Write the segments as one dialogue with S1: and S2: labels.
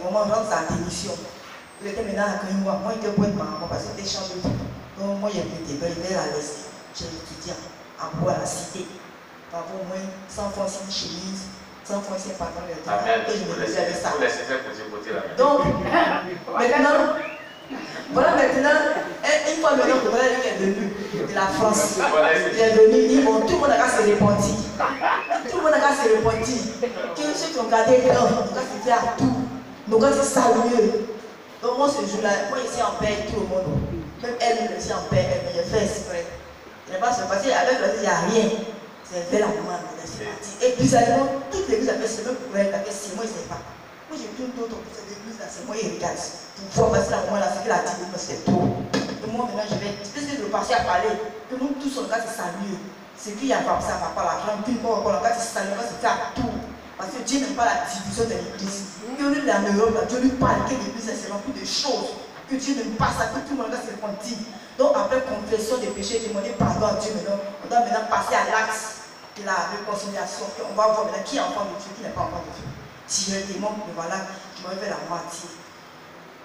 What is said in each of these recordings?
S1: moment rendre sa démission. Il était maintenant accueilli moi. Moi, il était point de maman parce que c'était chambre de vie. Donc, moi, il était à l'aise. J'ai étudié à Bois, à la cité. Par au moins 100 francs une chemise, 100 francs un pantalon de temps. Et je me disais avec ça. Donc, maintenant, voilà maintenant, une fois maintenant que voilà, il est venu de la France. Il est venu, il dit bon, tout le monde a qu'à se répandre. Tout le monde a qu'à se répandre. Ceux qui ont gardé le temps, on a fait à tout. Donc, quand c'est salué. Donc, moi, ce jour-là, moi, ici en paix, tout le monde. Même elle, ici en paix, elle me fait exprès. Il n'est pas se passer avec le il n'y a rien. C'est fait la maman, c'est parti. Et bizarrement, toute l'église avait ce même pour elle, parce que c'est moi, il ne sait pas. Moi, j'ai plus d'autres pour cette église-là, c'est moi, il regarde. Pour voir, parce que la maman, là, ce qu'elle a dit, c'est trop. Et moi, maintenant, je vais, puisque je passer à parler, que nous tous, on va se saluer. C'est qu'il y a pas ça, on va pas la remplir, on va se saluer, on va se faire tout. Parce que Dieu n'aime pas la division de l'église. Que lui, en Europe, Dieu lui parle que l'église, c'est rempli de choses. Que Dieu n'aime pas ça, que tout le monde va se repentir. Donc, après confession des péchés, demander pardon à Dieu maintenant, on doit maintenant passer à l'acte de la réconciliation. On va voir maintenant qui est enfant de Dieu, qui n'est pas enfant de Dieu. Directement, voilà, je vais faire la moitié.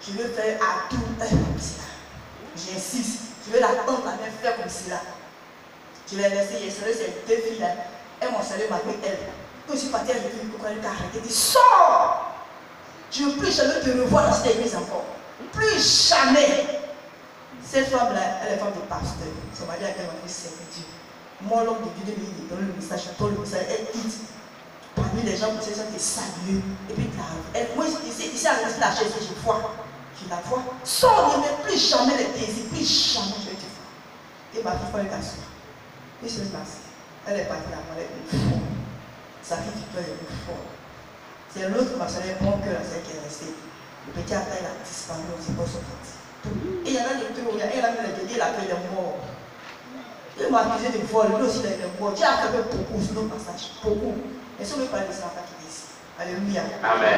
S1: Je vais faire à tout comme cela. J'insiste. Je vais l'attendre la même faire comme cela. Je vais laisser, il serait ces deux filles-là. Elles m'ont salué malgré elles. Quand je suis partie, je lui ai dit, pourquoi elle t'a arrêté? Elle dit, sors! Je ne veux plus jamais te revoir dans cette église encore. Plus jamais. Cette femme-là, elle est femme de pasteur. Son mari a été marié, c'est Dieu. Moi, l'homme de Dieu, il donne le message, il donne le message, elle quitte. Parmi les gens, qui sont des salués. Et puis, moi, ici, à la chaise, je vois. Je la vois. Sors, ne mets plus jamais les désirs, plus jamais je vais te voir. Et ma fille, elle t'assoit. Et je l'ai passé. Elle est partie là-bas, elle est une folle. Sa fille Victor est une folle. C'est l'autre ma soeur, bon cœur, celle qui est restée. Le petit Atta, il a disparu, on s'est pas sorti. Et il y en a des trucs, il y a même les il a fait des morts. Il m'a accusé de vol, lui aussi il est mort. Dieu a fait beaucoup sur nos passages, beaucoup. Et si on veut parler de ça, on va quitter ici. Alléluia.
S2: Amen.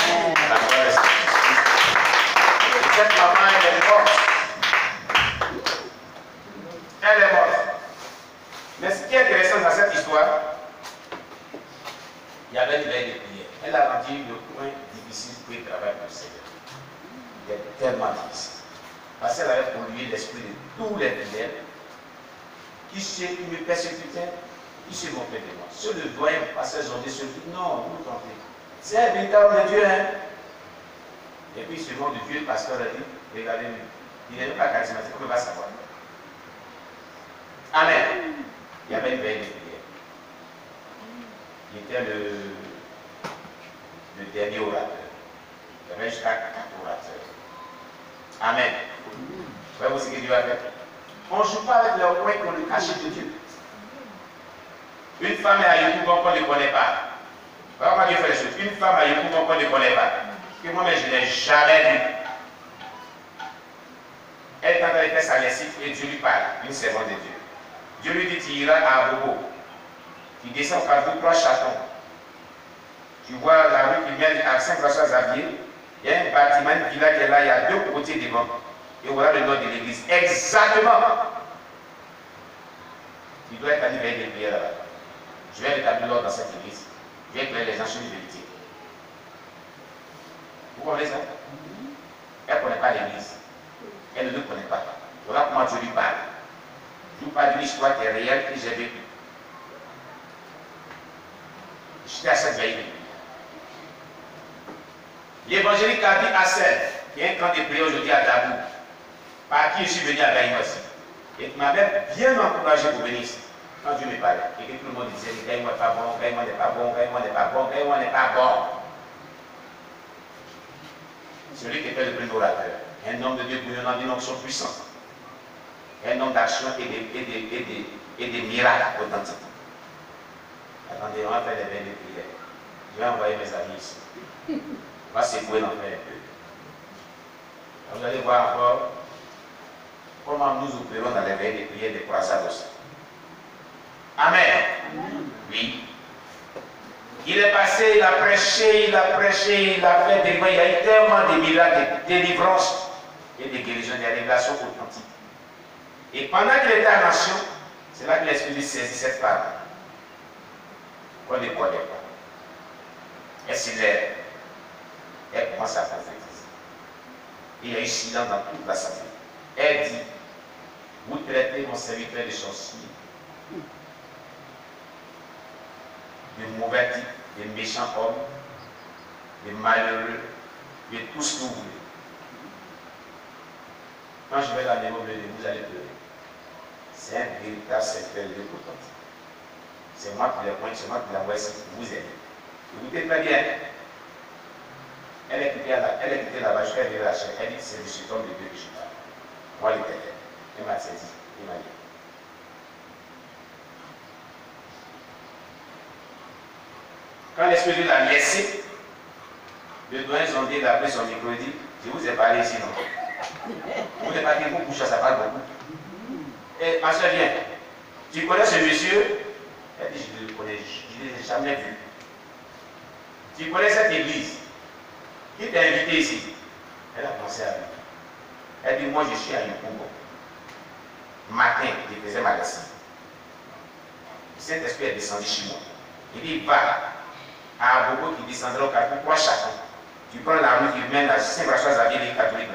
S2: Cette maman, elle est morte. Elle est morte. Mais ce qui est intéressant dans cette histoire, il y avait une veille de prière. Elle a rendu le point difficile pour le travail du Seigneur. Il est tellement difficile. Parce qu'elle avait pollué l'esprit de tous les prières. Qui me persécutait, qui se moquait de moi. Sur le doyen, pasteur Jondé se dit, non, vous tentez. C'est un véritable de Dieu, hein. Et puis ce nom de Dieu, le pasteur a dit, regardez-lui. Il n'est pas charismatique, on ne peut pas savoir. Amen. Il y avait une veille de prière. Il était le dernier orateur. Il y avait jusqu'à 4 orateurs. Amen. Vous voyez ce que Dieu a fait? On ne joue pas avec le coin qu'on le cache de Dieu. Une femme à Yekouban qu'on ne connaît pas. Voilà comment Dieu fait les choses. Une femme à Yekouban qu'on ne connaît pas. Que moi-même je n'ai jamais vu. Elle est en train de faire sa lessive et Dieu lui parle. Une servante de Dieu. Dieu lui dit, tu iras à Bobo. Tu descends par 2-3 chatons. Tu vois la rue qui mène à Saint-François-Xavier. Il y a un bâtiment, une villa qui est là, il y a 2 côtés devant. Et voilà le nom de l'église. Exactement. Il doit être à niveau de prière là-bas. Je vais rétablir l'ordre dans cette église. Je vais éclairer les gens sur une vérité. Vous comprenez ça? Elle ne connaît pas l'église. Elle ne le connaît pas. Voilà comment Dieu lui parle. Je vous parle d'une histoire qui est réelle que j'ai vécue. J'étais à cette veille de prière. L'évangélique a dit à celle qui est un camp de prière aujourd'hui à Dabou, par qui je suis venu à Gaïma aussi. Et qui m'avait bien encouragé pour venir ici. Quand Dieu me parlait, et que tout le monde disait, Gaïma n'est pas bon, Gaïma n'est pas bon, Gaïma n'est pas bon, Gaïma n'est pas bon. Celui qui était le premier orateur, un homme de Dieu pour une onction puissante, un homme d'action et des miracles authentiques. Attendez, on va faire les veilles de prière. Je vais envoyer mes amis ici. On va secouer l'enfer un peu. Vous allez voir encore comment nous opérons dans les veilles de prière des croisades aussi. Amen. Oui. Il est passé, il a prêché, il a fait des mots, il y a eu tellement de miracles, de délivrances et de guérisons, des révélations authentiques. Et pendant qu'il était à Nation, c'est là que l'Esprit saisit cette femme. On ne connaît pas. Elle s'élève. Elle commence à prophétiser. Il y a eu silence dans toute l'assemblée. Elle dit, vous traitez mon serviteur de sorcier, de mauvais types, de méchants hommes, de malheureux, de tout ce que vous voulez. Quand je vais dans les mots de vous allez pleurer. C'est un véritable serviteur de potenté. C'est moi qui l'ai pointe, c'est moi qui l'ai envoyé, vous aimez. Écoutez très bien. Elle est quittée là-bas, je vais aller la chair. Elle dit, c'est le sultan de Dieu que je parle. Moi, l'Éternel. Elle m'a saisi. Il m'a dit. Quand l'Esprit de Dieu l'a laissé, le doyen Zondier l'a pris son micro et dit, je vous ai parlé ici, non? Vous n'avez pas dit beaucoup, ça parle beaucoup. Et ma soeur vient. Tu connais ce monsieur? Elle dit, je le connais, je ne l'ai jamais vu. Tu connais cette église? Qui t'a invité ici? Elle a commencé à dire. Elle dit, moi je suis à Yopougon. Matin, je faisais ma leçon. Le Saint-Esprit est descendu chez moi. Il dit, va à Abobo qui descendra au Carrefour, 3 chacun. Tu prends la rue qui mène à Saint-François-Xavier, les catholiques.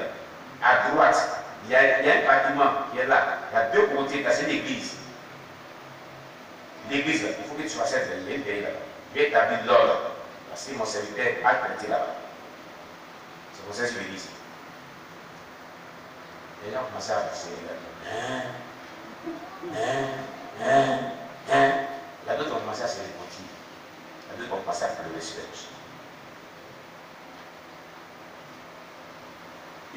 S2: À droite, il y a un bâtiment qui est là. Il y a 2 côtés, c'est l'église. L'église, il faut que tu fasses cette ligne là-bas. Je vais établir l'ordre. Parce que mon serviteur a prêté là-bas. C'est pour ça que je l'église. Les gens ont commencé à passer là. Il y a d'autres qui ont commencé à se repentir. Il y a d'autres qui ont commencé à pleurer sur les péchés.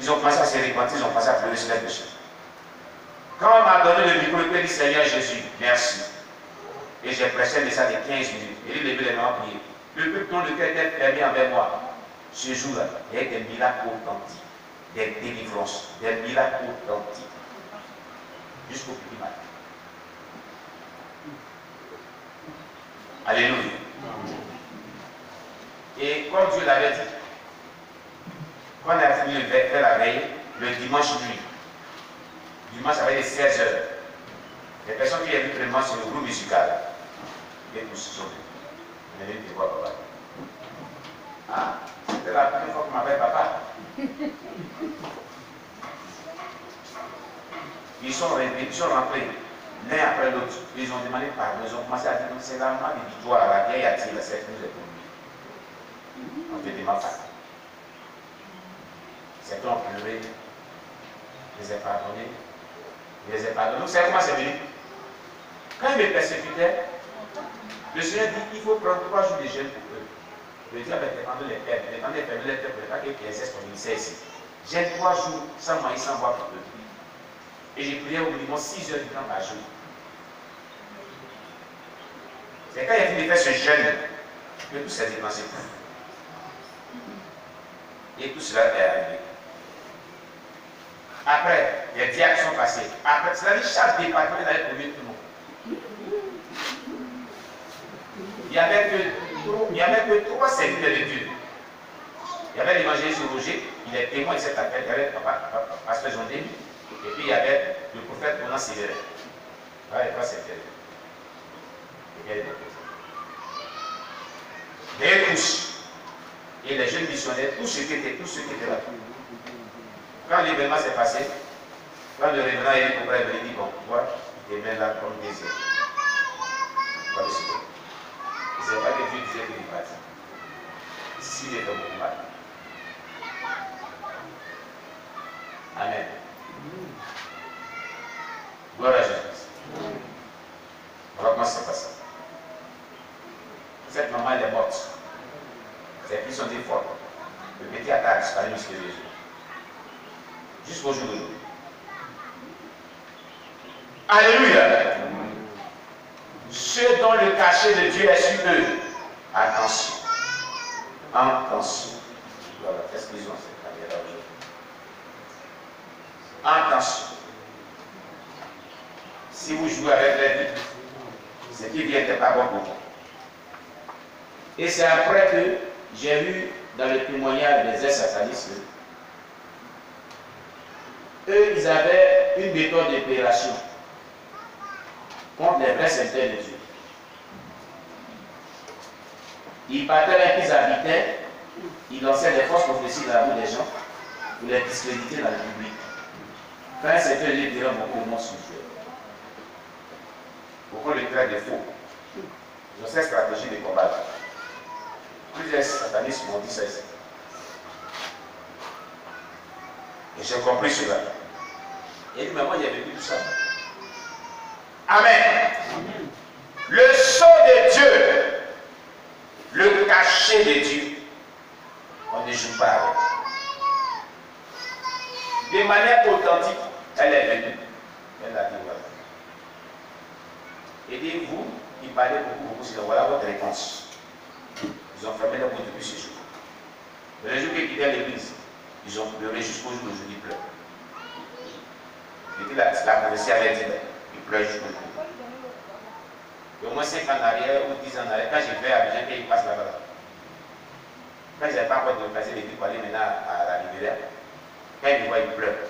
S2: Ils ont commencé à se repentir, ils ont commencé à pleurer sur les péchés. Quand on m'a donné le micro, il m'a dit Seigneur Jésus, merci. Et j'ai prêché le ça de 15 minutes. Et il levé les mains à prier. Le peuple dont le cœur était fermé envers moi, ce jour-là, il y a eu des miracles authentiques, des délivrances, des miracles authentiques. Jusqu'au petit matin. Alléluia. Et comme Dieu l'avait dit, quand on a fini de faire la veille, le dimanche nuit, dimanche avec les 16 heures, les personnes qui ont vu vraiment sur le groupe musical, et tous sont venus. On est venu te voir papa. Ah, c'était la première fois qu'on m'appelle papa. Ils sont rentrés l'un après l'autre. Ils ont demandé pardon. Ils ont commencé à dire que c'est la main de victoire à la vieille attire, c'est que nous est tombé. On te demande pardon. Certains ont pleuré. Je les ai pardonnés. Je les ai pardonnés. Vous savez comment c'est venu? Quand ils me persécutaient, le Seigneur dit qu'il faut prendre 3 jours de jeûne pour eux. Le diable avait demandé les pères, les pères pour ne pas qu'ils exercent comme ministère ici. J'ai 3 jours sans manger, sans boire pour eux. Et j'ai prié au minimum 6 heures du temps par jour. C'est quand il a fini de faire ce jeûne que tout s'est dépensé. Et tout cela est arrivé. Après, les diacres sont passés. Après, c'est-à-dire chaque département avait promis tout le monde. Il n'y avait que 3 serviteurs de Dieu. Il y avait l'évangéliste Roger, il est témoin de cette affaire. Il y avait Pasteur Jondé, et puis il y avait le prophète Ronan Sévère. Voilà les 3 serviteurs. Les tous. Et les jeunes missionnaires, tous ceux qui étaient là. Quand l'événement s'est passé, quand le révérend est venu, il dit, bon, toi, tu t'es mis là comme désir. Pas de secret. Ce n'est pas que Dieu disait qu'il est parti. S'il est beaucoup mal. Amen. Gloire à Jésus. Voilà comment c'est passé. Cette maman, elle est morte. Ses filles sont des fortes. Le petit a disparu mystérieusement. Jusqu'au jour d'aujourd'hui. Alléluia. Ceux dont le cachet de Dieu est sur eux. Attention. Attention. Voilà, qu'est-ce qu'ils ont cette carrière aujourd'hui? Attention. Si vous jouez avec la vie, ce qui vient n'est pas bon pour vous. Et c'est après que j'ai lu dans le témoignage des ex-satanistes, eux, ils avaient une méthode d'opération contre les vrais serviteurs de Dieu. Ils partaient là qu'ils habitaient, Il lançait des fausses prophéties dans la bouche des gens pour les discréditer dans le public. Quand un secteur lui dira beaucoup de monde spirituel, beaucoup le trait de faux. Ils ont cette stratégie de combat. Plusieurs satanistes m'ont dit ça ici. Et j'ai compris cela. Et il dit, mais moi j'ai vécu tout ça. Amen. Amen. Le sceau de Dieu, le cachet de Dieu, on ne joue pas avec. De manière authentique, elle est venue. Elle a dit voilà. Et dit, vous, il parlait beaucoup, c'est voilà votre réponse. Ils ont fermé la bouche depuis ce jour. Le jour qu'ils quittaient l'église, ils ont pleuré jusqu'au jour où je dis pleure. Et puis la prophétie avait dit, ils pleurent jusqu'au jour. Et au moins 5 ans en arrière ou 10 ans en arrière, quand j'ai fait à Abidjan, qu'ils passent là-bas. Quand je n'avais pas encore déplacé l'église pour aller maintenant à la Libéria, quand ils me voient, ils pleurent.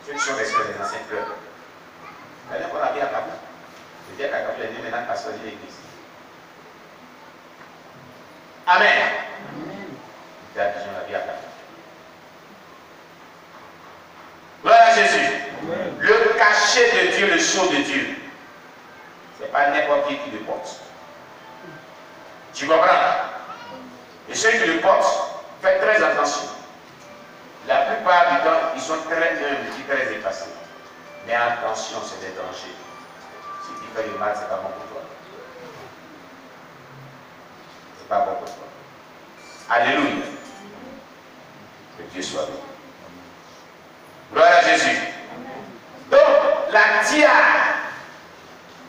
S2: Ceux qui sont restés les anciens pleurent. La dernière fois, on a vu à Kabou. Je dis à Kabou, il est venu maintenant pasteur de l'église. Amen. Amen. C'est la vision de la vie à Kabou. Gloire à Jésus. Amen. Le cachet de Dieu, le sceau de Dieu. Ce n'est pas n'importe qui le porte. Tu comprends? Et ceux qui le portent, faites très attention. La plupart du temps, ils sont très humbles et très effacés. Mais attention, c'est des dangers. Si tu fais le mal, ce n'est pas bon pour toi. Ce n'est pas bon pour toi. Alléluia. Que Dieu soit béni. Gloire à Jésus. Donc, la tiare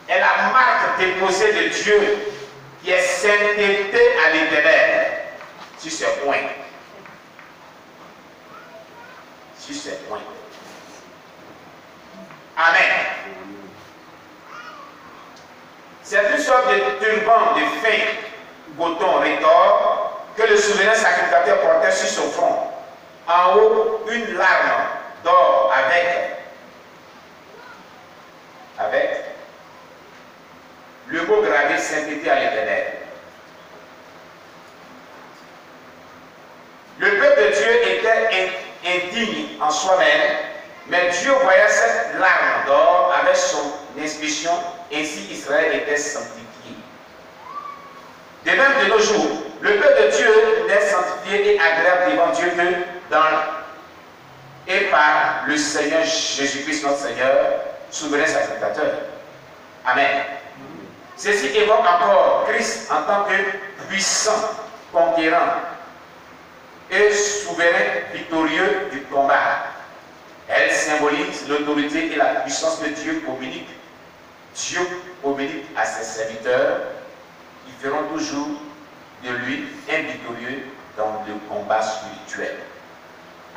S2: est la marque déposée de Dieu qui est sainteté à l'Éternel. Sur ce point. Sur ce point. Amen. C'est une sorte de turban de fin coton rétort que le souverain sacrificateur portait sur son front. En haut, une larme d'or avec le mot gravé sainteté à l'Éternel. Le peuple de Dieu était indigne en soi-même, mais Dieu voyait cette larme d'or avec son inscription, ainsi Israël était sanctifié. De même de nos jours, le peuple de Dieu n'est sanctifié et agréable devant Dieu que dans et par le Seigneur Jésus-Christ notre Seigneur, souverain sacrificateur. Amen. Ceci évoque encore Christ en tant que puissant conquérant et souverain victorieux du combat. Elle symbolise l'autorité et la puissance que Dieu communique. Dieu communique à ses serviteurs qui feront toujours de lui un victorieux dans le combat spirituel.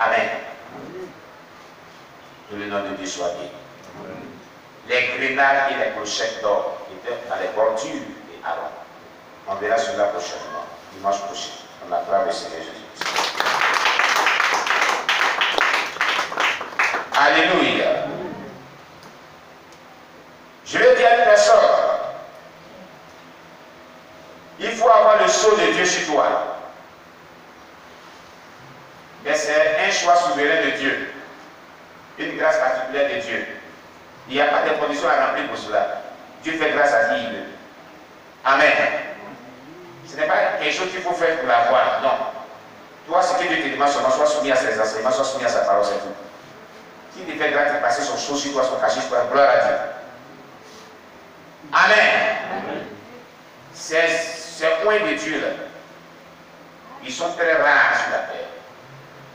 S2: Amen. Que le nom de Dieu soit béni. Les grenades et les clochettes d'or étaient dans les bordures et Aaron. On verra cela prochainement, dimanche prochain. On acclame le Seigneur Jésus. Alléluia. Je vais dire à une personne, il faut avoir le sceau de Dieu sur toi. Mais c'est un choix souverain de Dieu. Une grâce particulière de Dieu. Il n'y a pas de conditions à remplir pour cela. Dieu fait grâce à qui il veut. Amen. Ce n'est pas quelque chose qu'il faut faire pour l'avoir. Non. Toi, ce que Dieu te demande seulement, sois soumis à ses enseignements, sois soumis à sa parole, c'est tout. S'il te fait grâce de passer son sceau sur toi, son cachet sur toi, gloire à Dieu. Amen. Amen. Ces points de Dieu là, ils sont très rares sur la terre.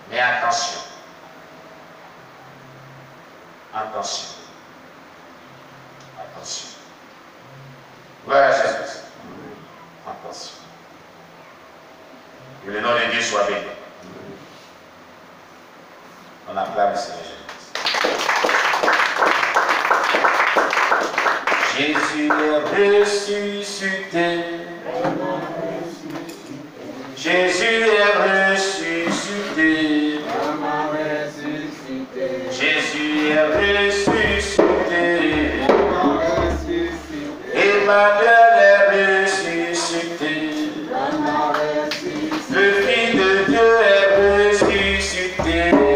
S2: Mais attention. Attention. Attention. Gloire à Jésus. Attention. Que le nom de Dieu soit béni. On acclame le Seigneur Jésus. Jésus est ressuscité. Jésus est ressuscité. Jésus est ressuscité. Emmanuel est ressuscité. Dieu.